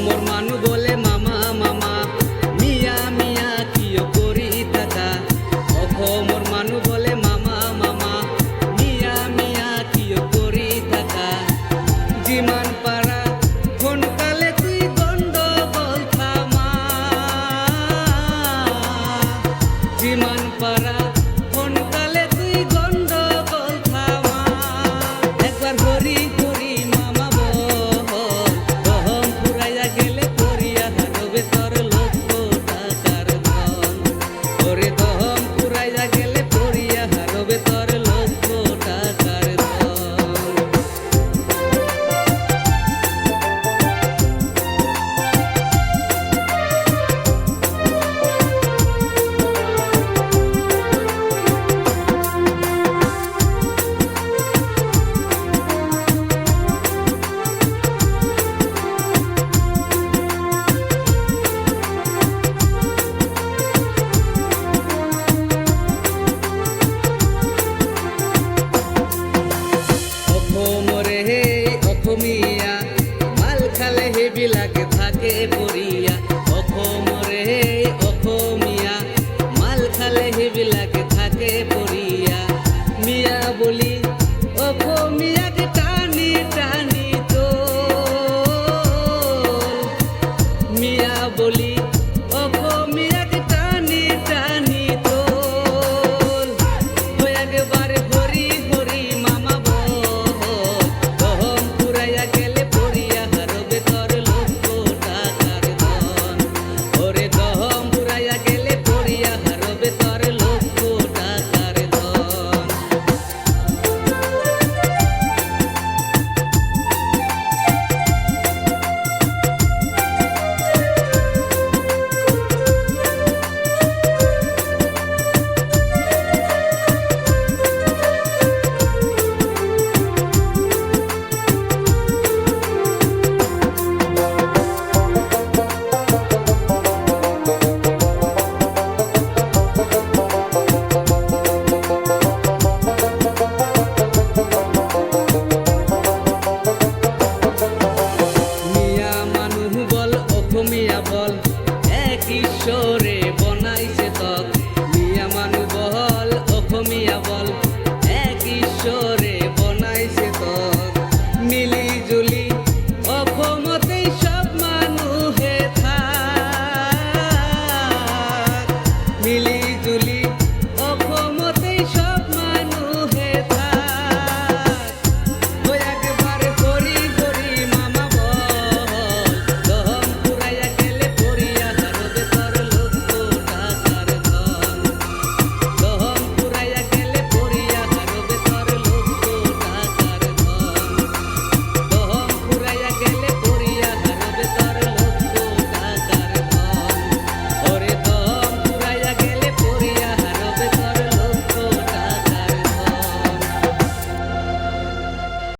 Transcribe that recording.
মোর মানু বলে মামা মামা মিয়া মিয়া কিয় করি টাকা মোর মানু বলে মামা মামা মিয়া মিয়া কিয় করি টাকা জিমান পারা ফোন কালে তুই গন্ডগোল থামা জিমান পারা ফোন কালে তুই গন্ডগোল থামা একবার হরি হরি মামা বল দহম পুরাইয়া গেলে পড়িয়া হারবে তোর লক্ষ টাকার ধন ওরে দহম পুরাইয়া গেলে পড়িয়া হারবে তোর লক্ষ টাকার ধন মিয়া মাল খালে হেবি লাগে থাকে